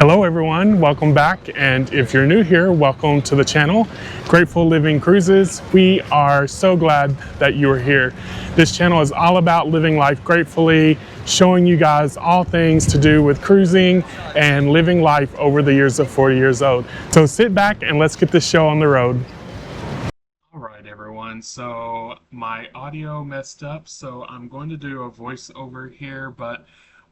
Hello everyone, welcome back, and if you're new here, welcome to the channel, Grateful Living Cruises. We are so glad that you are here. This channel is all about living life gratefully, showing you guys all things to do with cruising and living life over the years of 40 years old. So sit back and let's get this show on the road. Alright everyone, so my audio messed up, so I'm going to do a voiceover here, but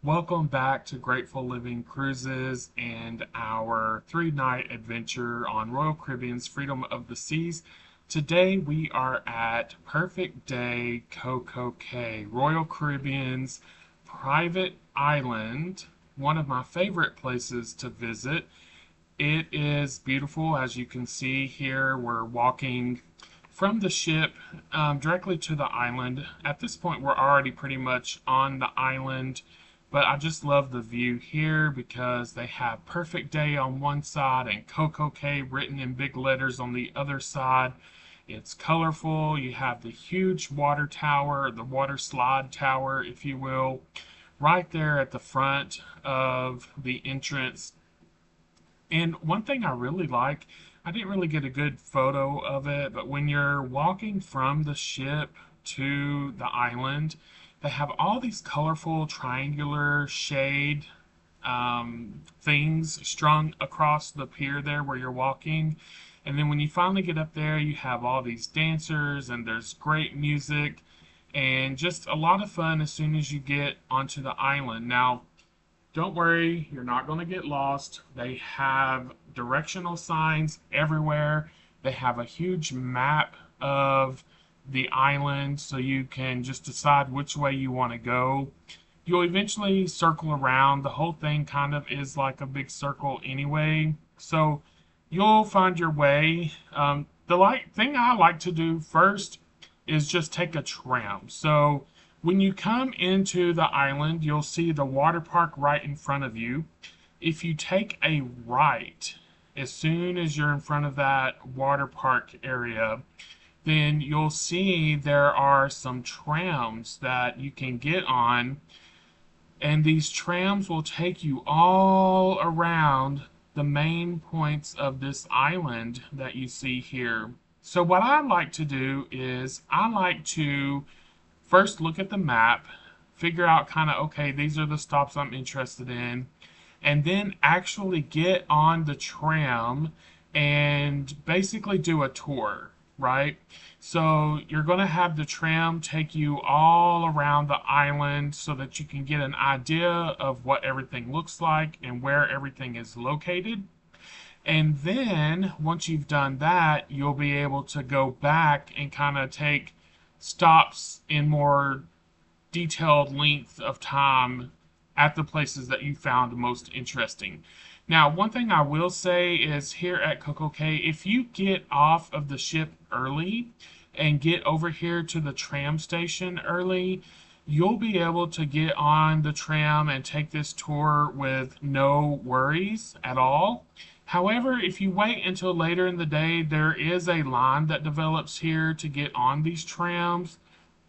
welcome back to Grateful Living Cruises and our 3-night adventure on Royal Caribbean's Freedom of the Seas. Today we are at Perfect Day CocoCay, Royal Caribbean's private island, one of my favorite places to visit. It is beautiful, as you can see here. We're walking from the ship directly to the island. At this point we're already pretty much on the island. But I just love the view here because they have Perfect Day on one side and CocoCay written in big letters on the other side. It's colorful. You have the huge water tower, the water slide tower, if you will, right there at the front of the entrance. And one thing I really like, I didn't really get a good photo of it, but when you're walking from the ship to the island, they have all these colorful triangular shade things strung across the pier there where you're walking. And then when you finally get up there, you have all these dancers and there's great music and just a lot of fun as soon as you get onto the island. Now, don't worry, you're not going to get lost. They have directional signs everywhere. They have a huge map of the island, so you can just decide which way you want to go. You'll eventually circle around. The whole thing kind of is like a big circle anyway, so you'll find your way. The thing I like to do first is just take a tram. So when you come into the island, you'll see the water park right in front of you. If you take a right as soon as you're in front of that water park area, then you'll see there are some trams that you can get on, and these trams will take you all around the main points of this island that you see here. So what I like to do is I like to first look at the map, figure out kind of, okay, these are the stops I'm interested in, and then actually get on the tram and basically do a tour. Right? So you're going to have the tram take you all around the island so that you can get an idea of what everything looks like and where everything is located. And then once you've done that, you'll be able to go back and kind of take stops in more detailed length of time at the places that you found most interesting. Now, one thing I will say is here at CocoCay, if you get off of the ship early and get over here to the tram station early, you'll be able to get on the tram and take this tour with no worries at all. However, if you wait until later in the day, there is a line that develops here to get on these trams.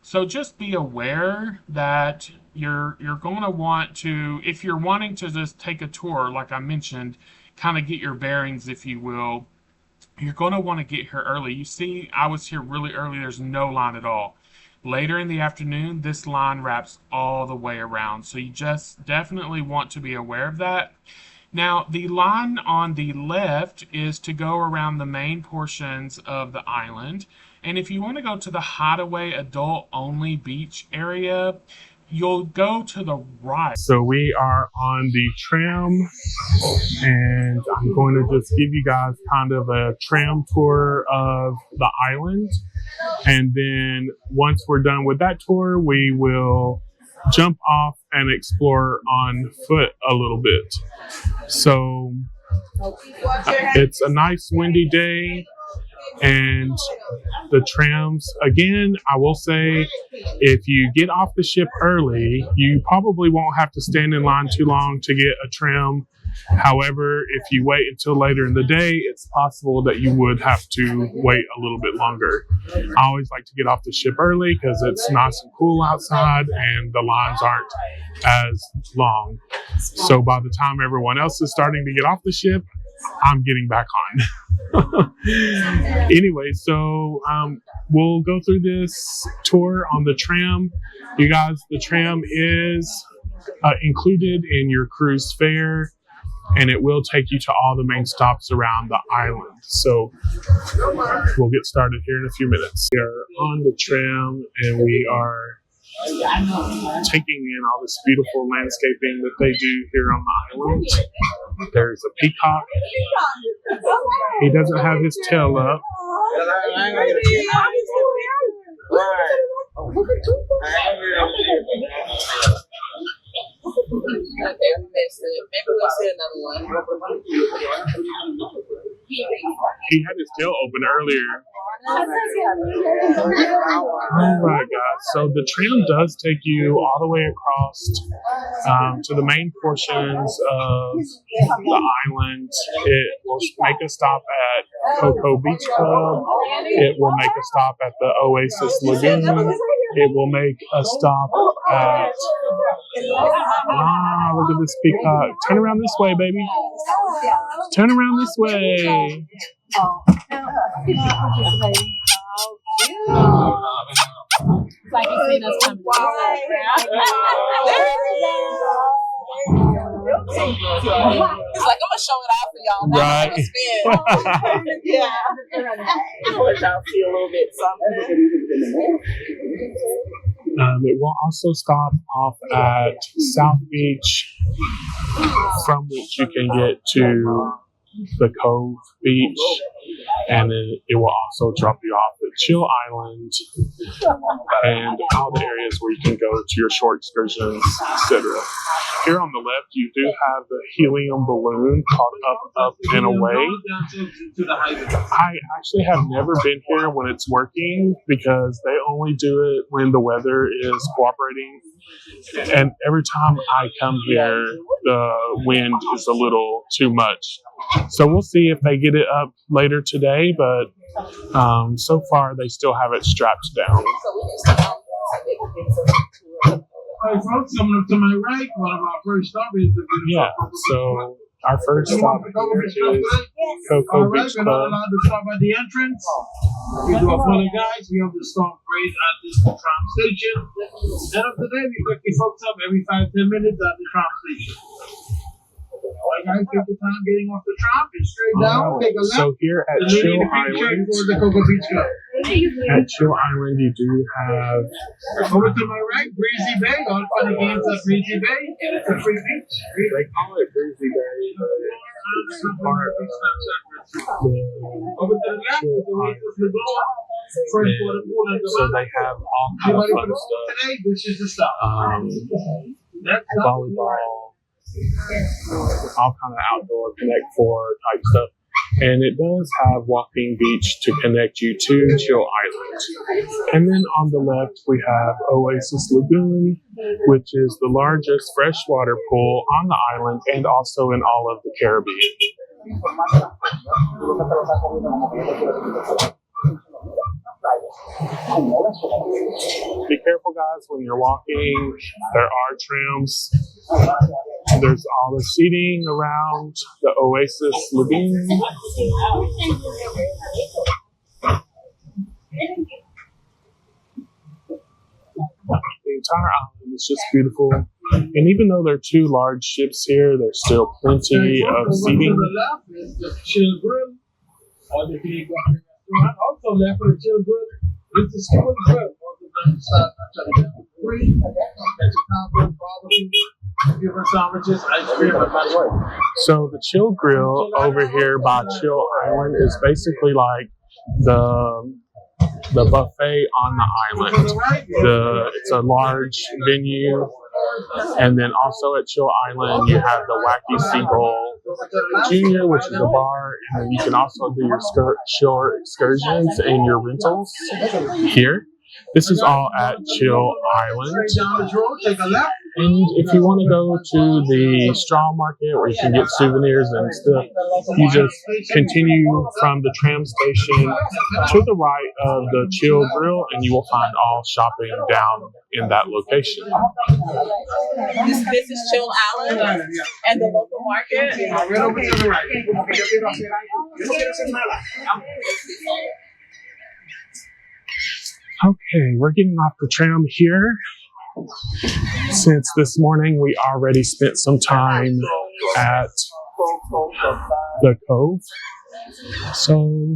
So just be aware that you're going to want to, if you're wanting to just take a tour, like I mentioned, kind of get your bearings, if you will, you're going to want to get here early. You see, I was here really early. There's no line at all. Later in the afternoon, this line wraps all the way around. So you just definitely want to be aware of that. Now, the line on the left is to go around the main portions of the island. And if you want to go to the Hideaway Adult Only Beach area, you'll go to the right. So we are on the tram, and I'm going to just give you guys kind of a tram tour of the island. And then once we're done with that tour, we will jump off and explore on foot a little bit. So it's a nice windy day. And the trams, again, I will say, if you get off the ship early, you probably won't have to stand in line too long to get a tram. However, if you wait until later in the day, it's possible that you would have to wait a little bit longer. I always like to get off the ship early because it's nice and cool outside and the lines aren't as long. So by the time everyone else is starting to get off the ship, I'm getting back on. Anyway, so we'll go through this tour on the tram. You guys, the tram is included in your cruise fare, and it will take you to all the main stops around the island. So we'll get started here in a few minutes. We are on the tram, and we are taking in all this beautiful landscaping that they do here on the island. There's a peacock. He doesn't have his tail up. Okay, I missed it. Maybe we'll see another one. He had his tail open earlier. All right, guys. So the tram does take you all the way across to the main portions of the island. It will make a stop at Cove Beach Club. It will make a stop at the Oasis Lagoon. It will make a stop at... look at this peacock. Turn around this way, baby. Turn around this way. Like you seen us coming. It's like, I'm gonna show it out for y'all. Now Right. Yeah. Let y'all see a little bit something. It will also stop off at South Beach, from which you can get to the Cove Beach, and then it will also drop you off at Chill Island and all the areas where you can go to your short excursions, etc. Here on the left, you do have the helium balloon called Up and Away. I actually have never been here when it's working because they only do it when the weather is cooperating. And every time I come here, the wind is a little too much. So we'll see if they get it up later today, but so far they still have it strapped down. Hey folks, coming up to my right, one of our first stops is the Yeah, so our first stop here is Coco Beach We're not Club. allowed to stop at the entrance. We do apologize. We have to stop right at this tram station. End of the day, we pick you folks up every 5-10 minutes at the tram station. Alright guys, take the time getting off the tram, get straight down, take a left. So here at and then Chill you can check Island, for the Coco Beach Club. at Chill Island, you do have Over to my right, Breezy Bay. All fun and games at Breezy Bay. It's a free beach. they call it Breezy Bay, but it's part of Over to the left is the Oasis Lagoon. Freshwater pool and so they have all kind of Everybody fun for the pool stuff. today, this is the stop. That's Volleyball, all kind of outdoor Connect 4 type stuff. And it does have Walking Beach to connect you to Chill Island. And then on the left, we have Oasis Lagoon, which is the largest freshwater pool on the island and also in all of the Caribbean. Be careful, guys, when you're walking. There are trams. There's all the seating around the Oasis Lagoon. The entire island is just beautiful. And even though there are two large ships here, there's still plenty of seating. To the left is the Chill Grill. Or the Big Rock Restaurant. Also left for the Chill Grill is the School Grill. Also down the side, free. That's a combo barbecue. Different sandwiches, ice cream, and much more. So the Chill Grill over here by Chill Island is basically like the buffet on the island. It's a large venue, and then also at Chill Island you have the Wacky Seagull Junior, which is a bar, and then you can also do your shore excursions and your rentals here. This is all at Chill Island. And if you want to go to the straw market where you can get souvenirs and stuff, you just continue from the tram station to the right of the Chill Grill, and you will find all shopping down in that location. This is Chill Island and the local market. Right over to the right. Okay, we're getting off the tram here. Since this morning we already spent some time at the Cove. So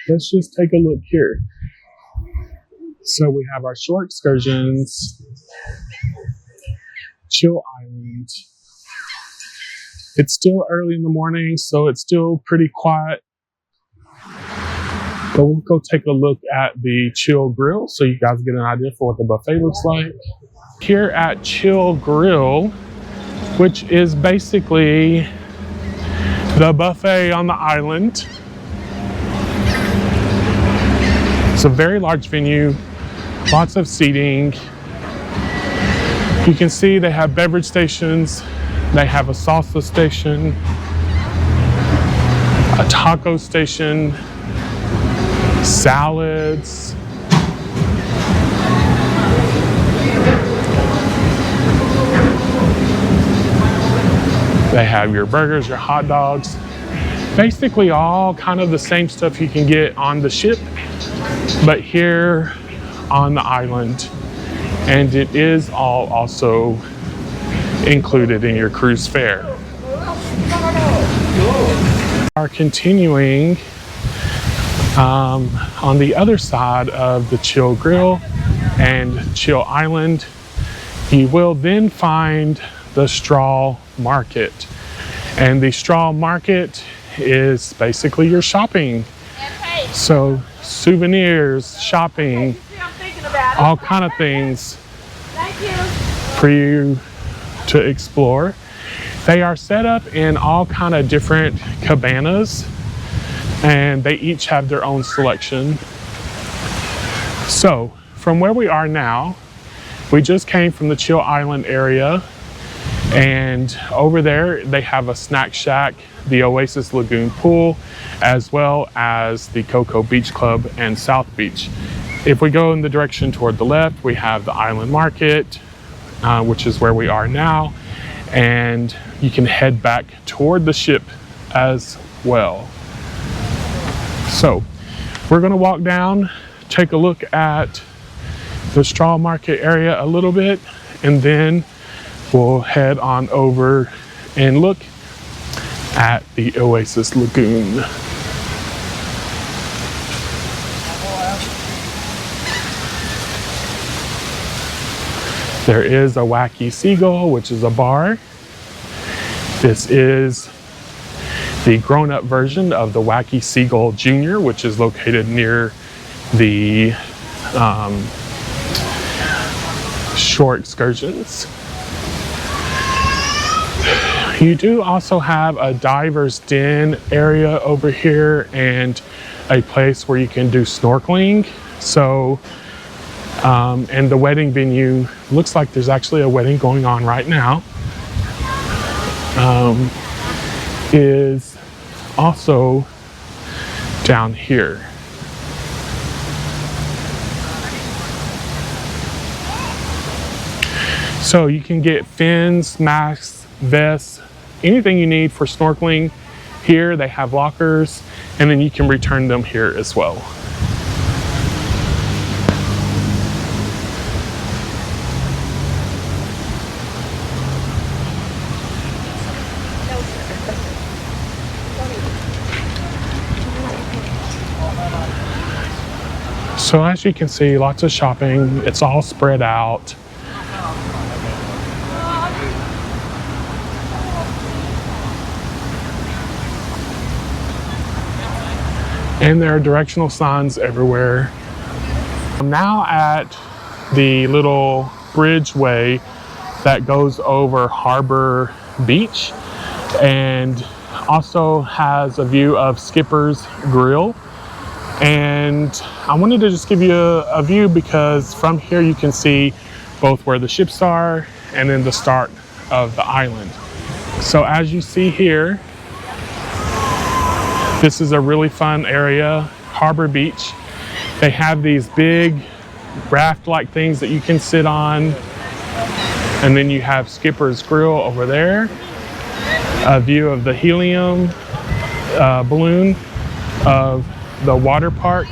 let's just take a look here. So we have our shore excursions, Chill Island. It's still early in the morning, so it's still pretty quiet. But we'll go take a look at the Chill Grill so you guys get an idea for what the buffet looks like. Here at Chill Grill, which is basically the buffet on the island. It's a very large venue, lots of seating. You can see they have beverage stations, they have a salsa station, a taco station, salads. They have your burgers, your hot dogs, basically all kind of the same stuff you can get on the ship, but here on the island. And it is all also included in your cruise fare. We are continuing on the other side of the Chill Grill and Chill Island. You will then find the straw market, and the straw market is basically your shopping. So souvenirs, shopping, all kind of things for you to explore. They are set up in all kind of different cabanas, and they each have their own selection. So from where we are now, we just came from the Chill Island area, and over there they have a snack shack, the Oasis Lagoon pool, as well as the Cocoa Beach Club and South Beach. If we go in the direction toward the left, we have the Island Market, which is where we are now, and you can head back toward the ship as well. So we're going to walk down, take a look at the straw market area a little bit, and then we'll head on over and look at the Oasis Lagoon. There is a Wacky Seagull, which is a bar. This is the grown-up version of the Wacky Seagull Junior, which is located near the shore excursions. You do also have a diver's den area over here and a place where you can do snorkeling. So, and the wedding venue, looks like there's actually a wedding going on right now, is also down here. So you can get fins, masks, vests, anything you need for snorkeling here. They have lockers, and then you can return them here as well. So as you can see, lots of shopping. It's all spread out. And there are directional signs everywhere. I'm now at the little bridgeway that goes over Harbor Beach. and also has a view of Skipper's Grill. And I wanted to just give you a view because from here you can see both where the ships are and then the start of the island. So as you see here, this is a really fun area, Harbor Beach. They have these big raft-like things that you can sit on. And then you have Skipper's Grill over there. A view of the helium balloon of the water park.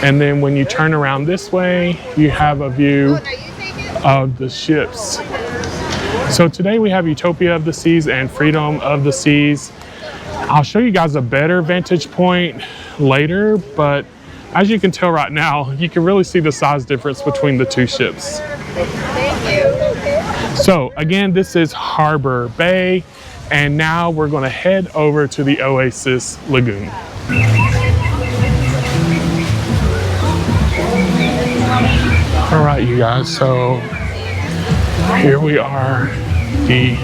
And then when you turn around this way, you have a view of the ships. So today we have Utopia of the Seas and Freedom of the Seas. I'll show you guys a better vantage point later, but as you can tell right now, you can really see the size difference between the two ships. Thank you. So again, this is Harbor Bay, and now we're going to head over to the Oasis Lagoon. All right, you guys, so here we are, the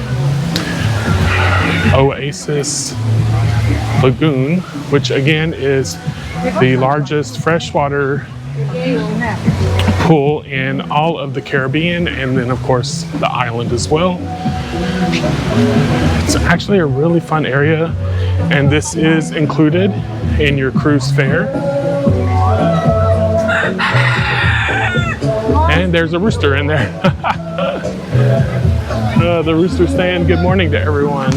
Oasis Lagoon, which again is the largest freshwater pool in all of the Caribbean, and then of course the island as well. It's actually a really fun area, and this is included in your cruise fare. And there's a rooster in there. The rooster saying good morning to everyone.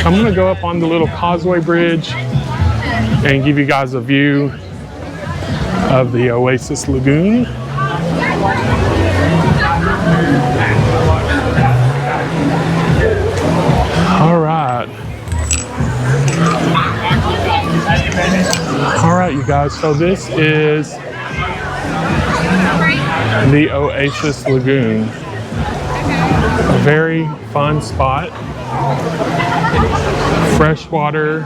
I'm gonna go up on the little causeway bridge and give you guys a view of the Oasis Lagoon. All right. All right, you guys, so this is the Oasis Lagoon. A very fun spot. Freshwater.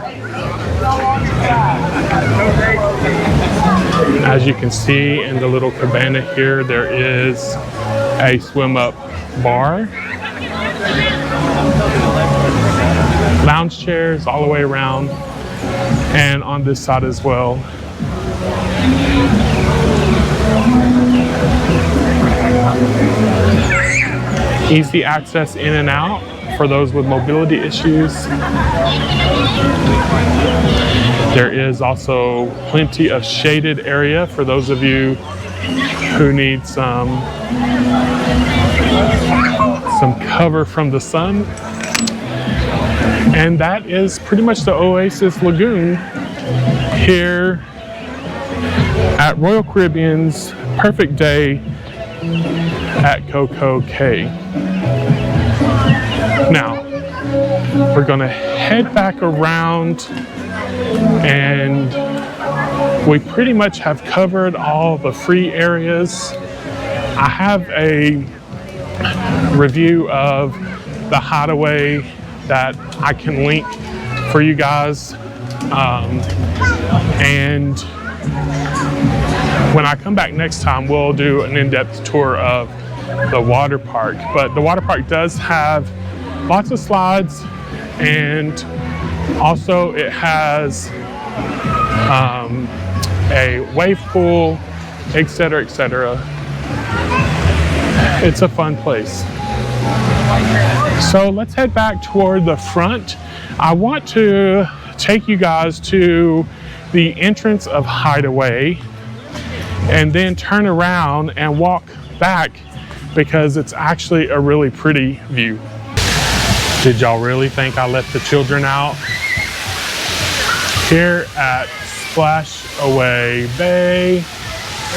As you can see in the little cabana here, there is a swim up bar. Lounge chairs all the way around, and on this side as well. Easy access in and out for those with mobility issues. There is also plenty of shaded area for those of you who need some cover from the sun. And that is pretty much the Oasis Lagoon here at Royal Caribbean's perfect day at CocoCay. Now, we're gonna head back around, and we pretty much have covered all the free areas. I have a review of the hideaway that I can link for you guys. And when I come back next time, we'll do an in-depth tour of the water park. But the water park does have lots of slides, and also it has a wave pool, etc., etc. It's a fun place. So let's head back toward the front. I want to take you guys to the entrance of Hideaway and then turn around and walk back because it's actually a really pretty view. Did y'all really think I left the children out? Here at Splashaway Bay,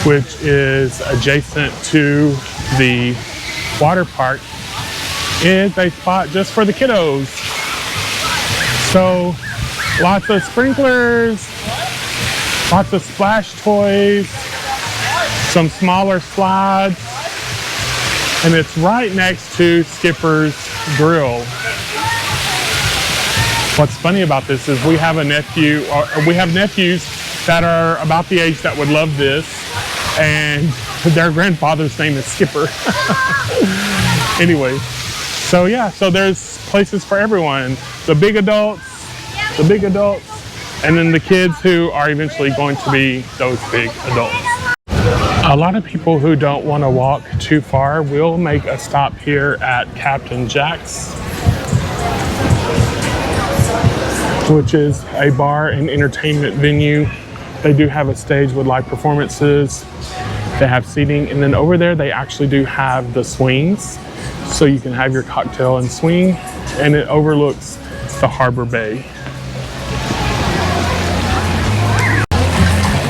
which is adjacent to the water park, is a spot just for the kiddos. So lots of sprinklers, lots of splash toys, some smaller slides, and it's right next to Skipper's Grill. What's funny about this is we have nephews that are about the age that would love this, and their grandfather's name is Skipper. Anyway, So yeah, so there's places for everyone. The big adults, and then the kids who are eventually going to be those big adults. A lot of people who don't want to walk too far will make a stop here at Captain Jack's, which is a bar and entertainment venue. They do have a stage with live performances. They have seating, and then over there they actually do have the swings, so you can have your cocktail and swing, and it overlooks the Harbor Bay.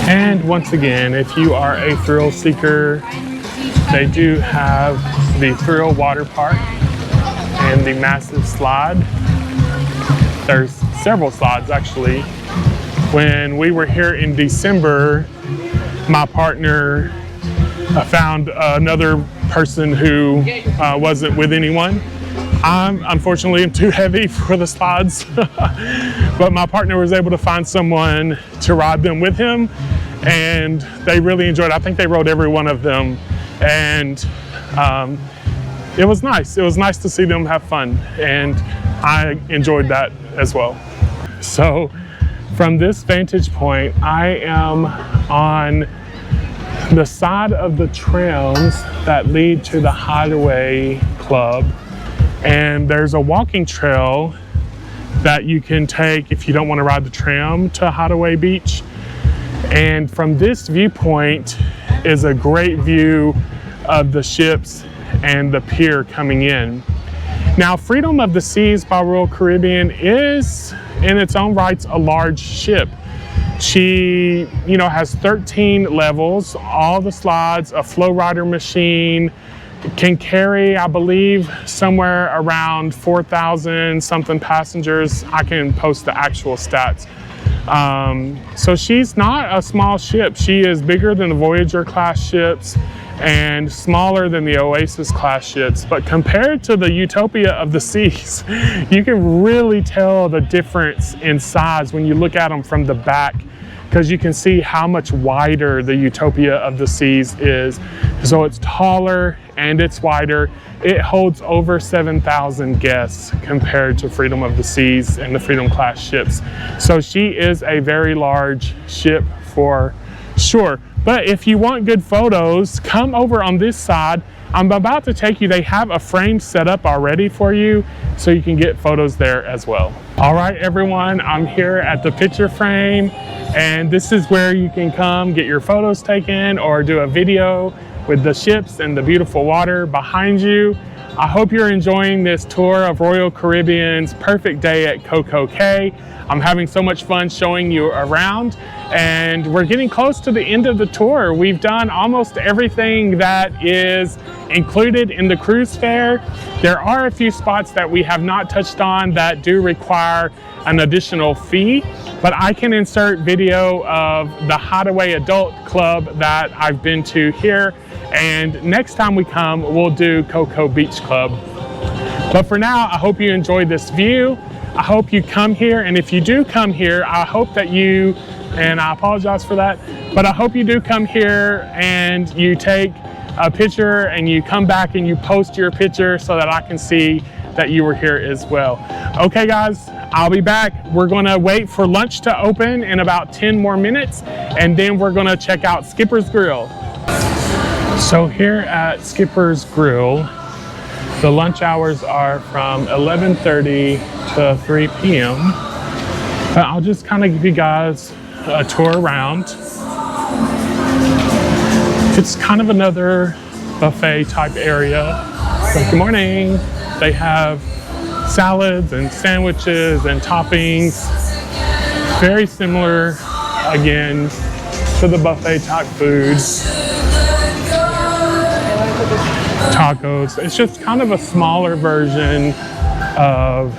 And once again, if you are a thrill seeker, they do have the Thrill Water Park and the massive slide. There's several slides actually. When we were here in December, my partner found another person who wasn't with anyone. Unfortunately, I'm too heavy for the slides, but my partner was able to find someone to ride them with him, and they really enjoyed it. I think they rode every one of them, and it was nice. It was nice to see them have fun, and I enjoyed that as well. So from this vantage point, I am on the side of the trams that lead to the Hideaway Club, and there's a walking trail that you can take if you don't want to ride the tram to Hideaway Beach. And from this viewpoint is a great view of the ships and the pier coming in. Now, Freedom of the Seas by Royal Caribbean is in its own rights a large ship. She, has 13 levels, all the slides, a flow rider machine, can carry, I believe, somewhere around 4,000 something passengers. I can post the actual stats. So she's not a small ship. She is bigger than the Voyager class ships and smaller than the Oasis class ships. But compared to the Utopia of the Seas, you can really tell the difference in size when you look at them from the back, because you can see how much wider the Utopia of the Seas is. So it's taller and it's wider. It holds over 7,000 guests compared to Freedom of the Seas and the Freedom class ships. So she is a very large ship for sure. But if you want good photos, come over on this side. I'm about to take you, they have a frame set up already for you, so you can get photos there as well. All right, everyone, I'm here at the picture frame, and this is where you can come get your photos taken or do a video with the ships and the beautiful water behind you. I hope you're enjoying this tour of Royal Caribbean's perfect day at CocoCay. I'm having so much fun showing you around, and we're getting close to the end of the tour. We've done almost everything that is included in the cruise fare. There are a few spots that we have not touched on that do require an additional fee, but I can insert video of the Hideaway Adult Club that I've been to here, and next time we come, we'll do Cocoa Beach Club. But for now, I hope you enjoyed this view. I hope you come here, and if you do come here, I hope that you, and I apologize for that, but I hope you do come here and you take a picture and you come back and you post your picture so that I can see that you were here as well. Okay guys, I'll be back. We're gonna wait for lunch to open in about 10 more minutes, and then we're gonna check out Skipper's Grill. So here at Skipper's Grill, the lunch hours are from 11:30 to 3 p.m. But I'll just kind of give you guys a tour around. It's kind of another buffet type area. So good morning. They have salads and sandwiches and toppings. Very similar, again, to the buffet type foods. Tacos. It's just kind of a smaller version of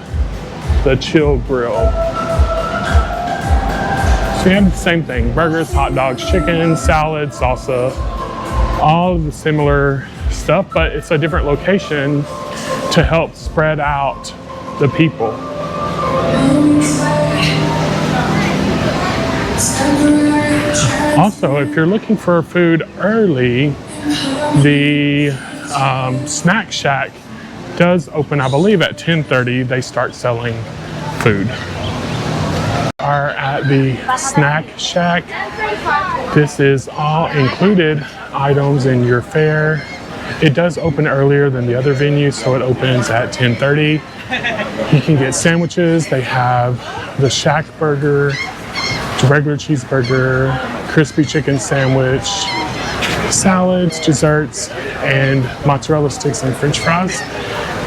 the chill grill. So you have the same thing: burgers, hot dogs, chicken, salad, salsa, all of the similar stuff, but it's a different location to help spread out the people. Also, if you're looking for food early, the Snack Shack does open, I believe, at 10:30. They start selling food. Are at the snack shack. This is all included items in your fare. It does open earlier than the other venues, so it opens at 10:30. You can get sandwiches. They have the shack burger, regular cheeseburger, crispy chicken sandwich, salads, desserts, and mozzarella sticks and french fries.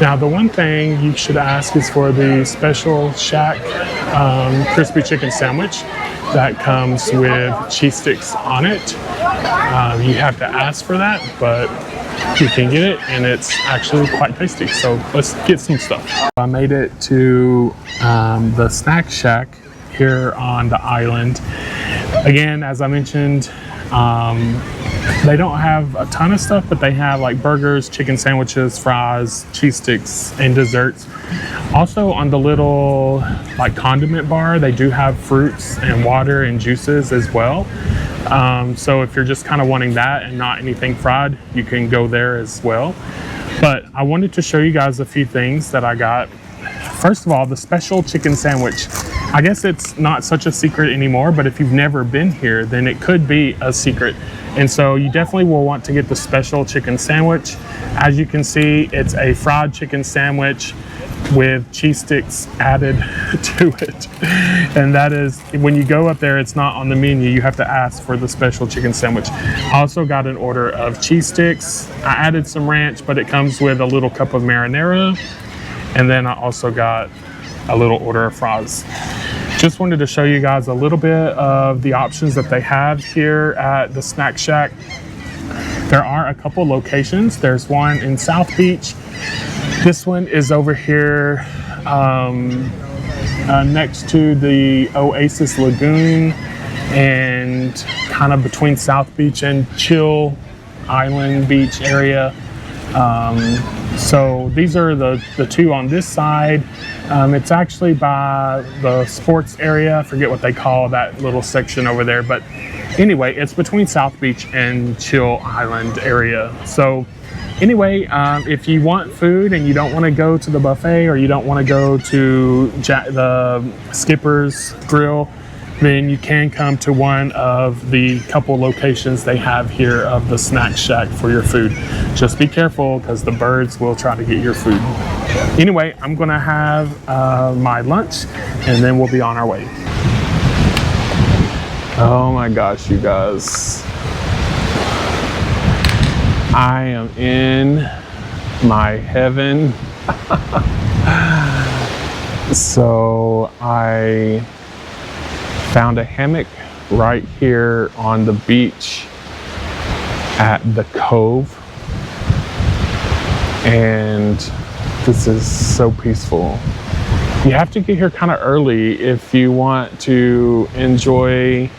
Now, the one thing you should ask is for the special shack crispy chicken sandwich that comes with cheese sticks on it. You have to ask for that, but you can get it, and it's actually quite tasty. So let's get some stuff. I made it to the snack shack here on the island. Again, as I mentioned, they don't have a ton of stuff, but they have like burgers, chicken sandwiches, fries, cheese sticks, and desserts. Also on the little like condiment bar, they do have fruits and water and juices as well. So if you're just kind of wanting that and not anything fried, you can go there as well. But I wanted to show you guys a few things that I got. First of all, the special chicken sandwich. I guess it's not such a secret anymore, but if you've never been here, then it could be a secret. And so you definitely will want to get the special chicken sandwich. As you can see, it's a fried chicken sandwich with cheese sticks added to it. And that is, when you go up there, it's not on the menu. You have to ask for the special chicken sandwich. I also got an order of cheese sticks. I added some ranch, but it comes with a little cup of marinara. And then I also got a little order of fries. Just wanted to show you guys a little bit of the options that they have here at the Snack Shack. There are a couple locations. There's one in South Beach. This one is over here next to the Oasis Lagoon and kind of between South Beach and Chill Island Beach area. So these are the two on this side. It's actually by the sports area. I forget what they call that little section over there. But anyway, it's between South Beach and Chill Island area. So anyway, if you want food and you don't want to go to the buffet or you don't want to go to the Skipper's Grill, then you can come to one of the couple locations they have here of the Snack Shack for your food. Just be careful because the birds will try to get your food. Anyway, I'm gonna have my lunch and then we'll be on our way. Oh my gosh, you guys. I am in my heaven. So I found a hammock right here on the beach at the Cove, and this is so peaceful. You have to get here kind of early if you want to enjoy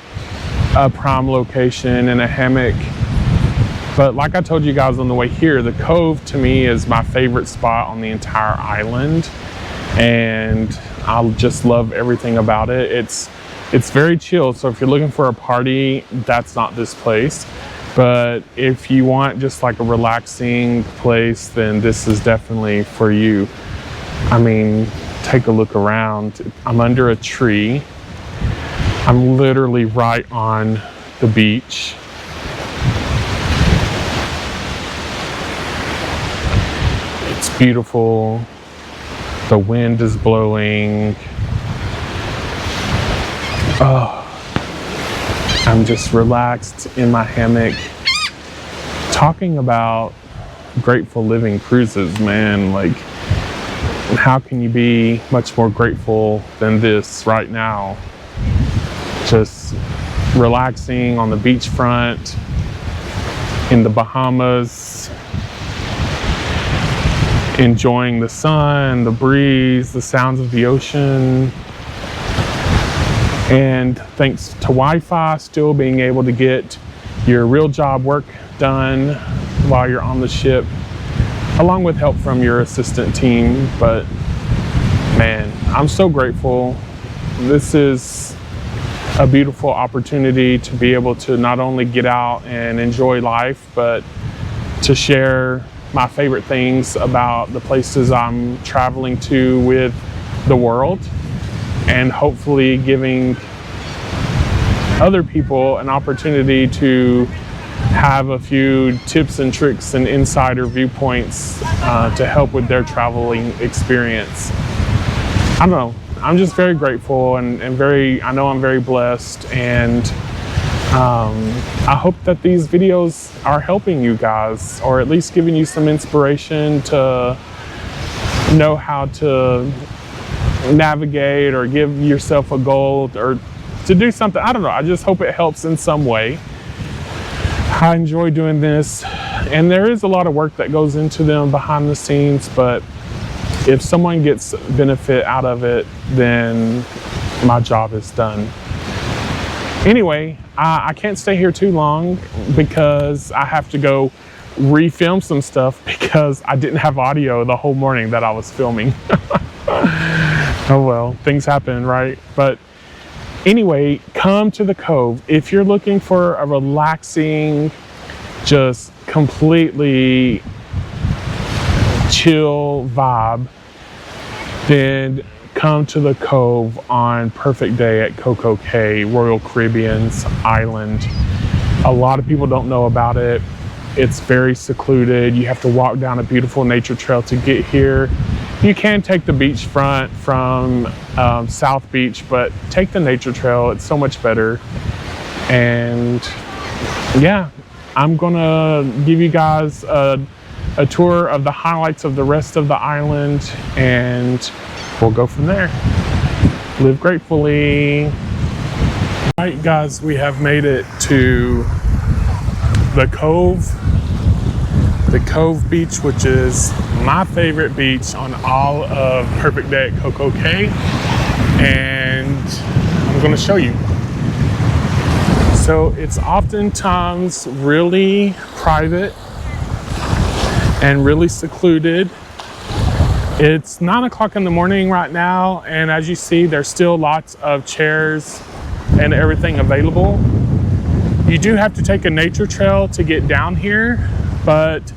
a prime location and a hammock. But like I told you guys on the way here, the Cove to me is my favorite spot on the entire island, and I just love everything about it. It's very chill, so if you're looking for a party, that's not this place. But if you want just like a relaxing place, then this is definitely for you. I mean, take a look around. I'm under a tree. I'm literally right on the beach. It's beautiful. The wind is blowing. Oh, I'm just relaxed in my hammock. Talking about grateful living cruises, man, like how can you be much more grateful than this right now? Just relaxing on the beachfront in the Bahamas, enjoying the sun, the breeze, the sounds of the ocean. And thanks to Wi-Fi, still being able to get your real job work done while you're on the ship, along with help from your assistant team. But man, I'm so grateful. This is a beautiful opportunity to be able to not only get out and enjoy life, but to share my favorite things about the places I'm traveling to with the world, and hopefully giving other people an opportunity to have a few tips and tricks and insider viewpoints to help with their traveling experience. I don't know, I'm just very grateful and I know I'm very blessed, and I hope that these videos are helping you guys, or at least giving you some inspiration to know how to navigate or give yourself a goal or to do something. I don't know, I just hope it helps in some way. I enjoy doing this, and there is a lot of work that goes into them behind the scenes, but if someone gets benefit out of it, then my job is done. Anyway, I can't stay here too long because I have to go refilm some stuff because I didn't have audio the whole morning that I was filming. Oh well, things happen, right? But anyway, come to the Cove. If you're looking for a relaxing, just completely chill vibe, then come to the Cove on Perfect Day at CocoCay, Royal Caribbean's island. A lot of people don't know about it. It's very secluded. You have to walk down a beautiful nature trail to get here. You can take the beachfront from South Beach, but take the nature trail. It's so much better. And yeah, I'm gonna give you guys a tour of the highlights of the rest of the island, and we'll go from there. Live gratefully. All right, guys, we have made it to the Cove Beach, which is my favorite beach on all of Perfect Day at CocoCay, and I'm going to show you. So it's oftentimes really private and really secluded. It's 9 o'clock in the morning right now, and as you see, there's still lots of chairs and everything available. You do have to take a nature trail to get down here, but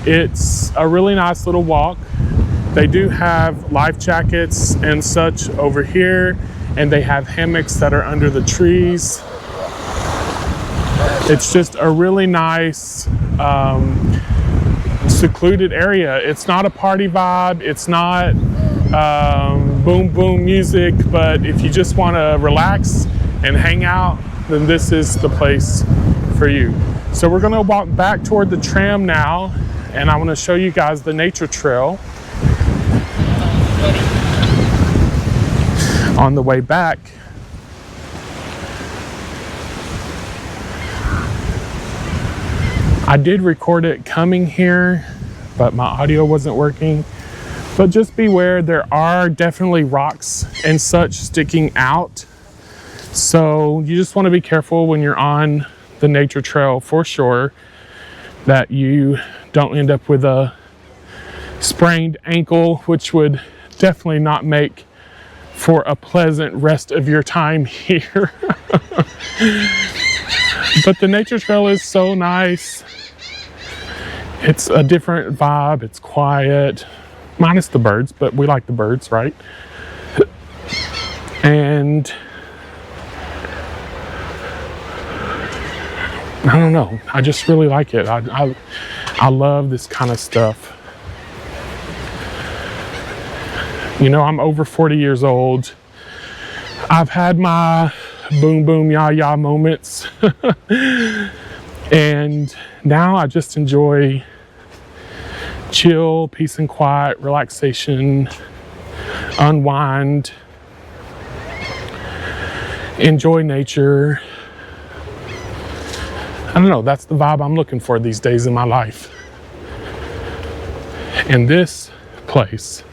it's a really nice little walk. They do have life jackets and such over here, and they have hammocks that are under the trees. It's just a really nice secluded area. It's not a party vibe, it's not boom boom music, but if you just want to relax and hang out, then this is the place for you. So we're going to walk back toward the tram now, and I want to show you guys the nature trail. On the way back, I did record it coming here, but my audio wasn't working. But just beware, there are definitely rocks and such sticking out. So you just want to be careful when you're on the nature trail for sure, that you don't end up with a sprained ankle, which would definitely not make for a pleasant rest of your time here. But the nature trail is so nice. It's a different vibe, it's quiet, minus the birds, but we like the birds, right? And I don't know, I just really like it. I love this kind of stuff. You know, I'm over 40 years old. I've had my boom boom ya ya moments. And now I just enjoy chill, peace and quiet, relaxation, unwind, enjoy nature. I don't know, that's the vibe I'm looking for these days in my life. And this place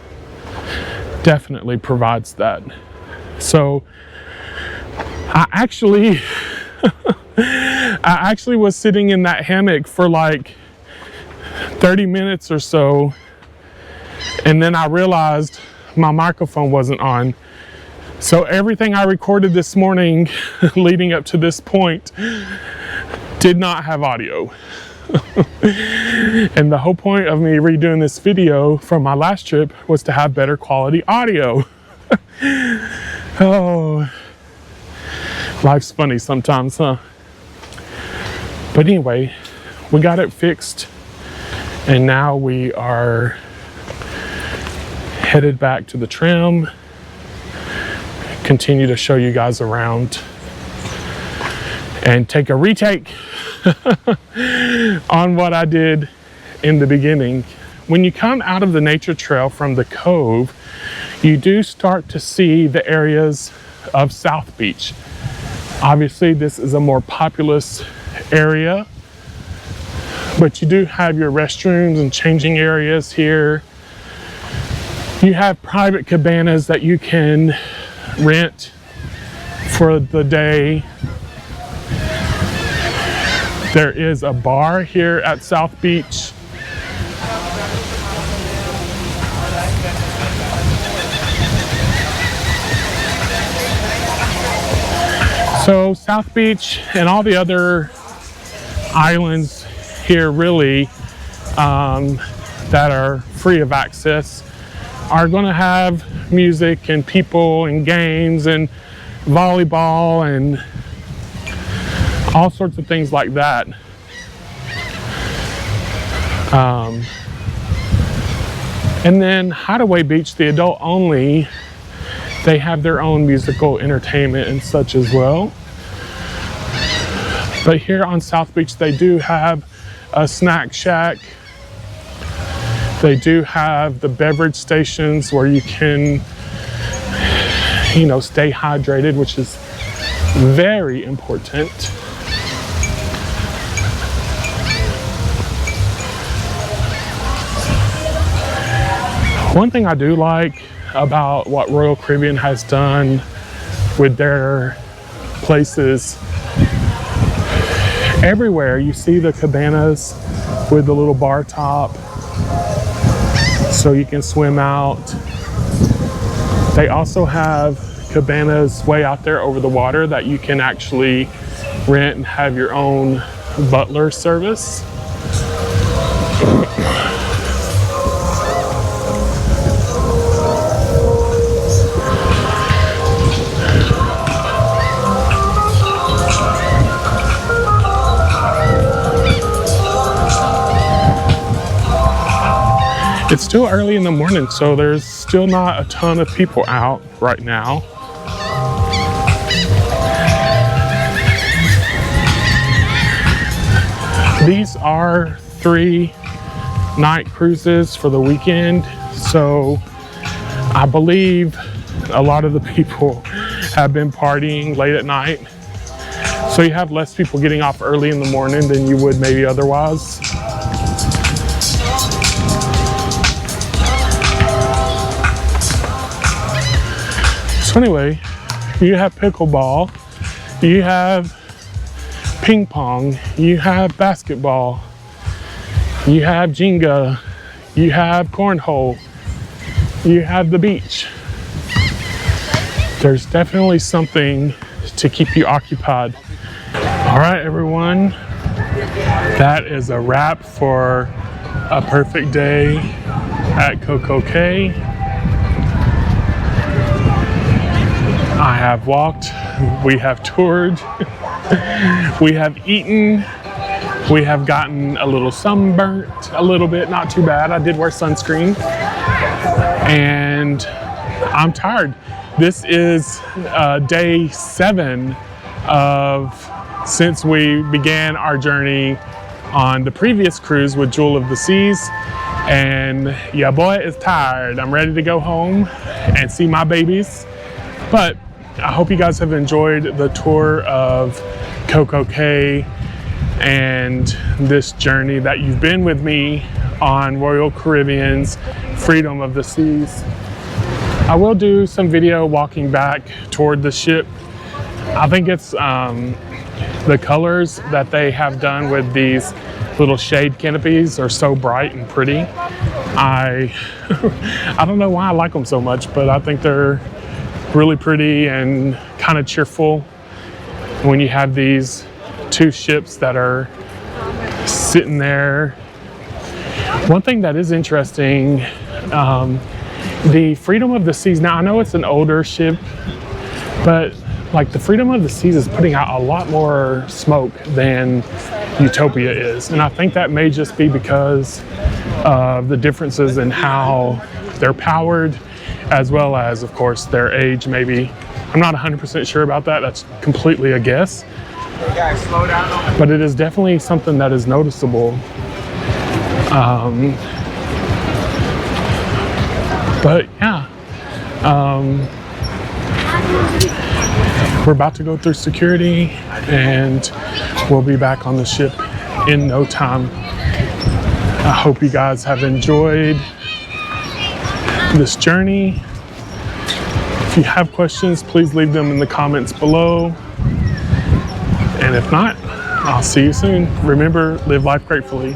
definitely provides that. So I actually was sitting in that hammock for like 30 minutes or so, and then I realized my microphone wasn't on. So everything I recorded this morning leading up to this point did not have audio. And the whole point of me redoing this video from my last trip was to have better quality audio. Oh, life's funny sometimes, huh? But anyway, we got it fixed, and now we are headed back to the tram. Continue to show you guys around and take a retake on what I did in the beginning. When you come out of the nature trail from the Cove, you do start to see the areas of South Beach. Obviously, this is a more populous area, but you do have your restrooms and changing areas here. You have private cabanas that you can rent for the day. There is a bar here at South Beach. So South Beach and all the other islands here really that are free of access are going to have music and people and games and volleyball and all sorts of things like that. And then Hideaway Beach, the adult only, they have their own musical entertainment and such as well. But here on South Beach, they do have a snack shack. They do have the beverage stations where you can, you know, stay hydrated, which is very important. One thing I do like about what Royal Caribbean has done with their places, everywhere you see the cabanas with the little bar top so you can swim out. They also have cabanas way out there over the water that you can actually rent and have your own butler service. It's still early in the morning, so there's still not a ton of people out right now. These are 3-night cruises for the weekend, so I believe a lot of the people have been partying late at night. So you have less people getting off early in the morning than you would maybe otherwise. So anyway, you have pickleball, you have ping pong, you have basketball, you have Jenga, you have cornhole, you have the beach. There's definitely something to keep you occupied. All right, everyone, that is a wrap for a perfect day at CocoCay. I have walked, we have toured, we have eaten, we have gotten a little sunburnt, a little bit, not too bad. I did wear sunscreen, and I'm tired. This is day 7 since we began our journey on the previous cruise with Jewel of the Seas, and yeah, boy is tired. I'm ready to go home and see my babies. But I hope you guys have enjoyed the tour of CocoCay and this journey that you've been with me on Royal Caribbean's Freedom of the Seas. I will do some video walking back toward the ship. I think it's the colors that they have done with these little shade canopies are so bright and pretty. I don't know why I like them so much, but I think they're really pretty and kind of cheerful when you have these 2 ships that are sitting there. One thing that is interesting, the Freedom of the Seas. Now I know it's an older ship, but like the Freedom of the Seas is putting out a lot more smoke than Utopia is. And I think that may just be because of the differences in how they're powered, as well as, of course, their age maybe. I'm not 100% sure about that. That's completely a guess. Hey guys, slow down. But it is definitely something that is noticeable. But yeah. We're about to go through security and we'll be back on the ship in no time. I hope you guys have enjoyed this journey. If you have questions, please leave them in the comments below. And if not, I'll see you soon. Remember, live life gratefully.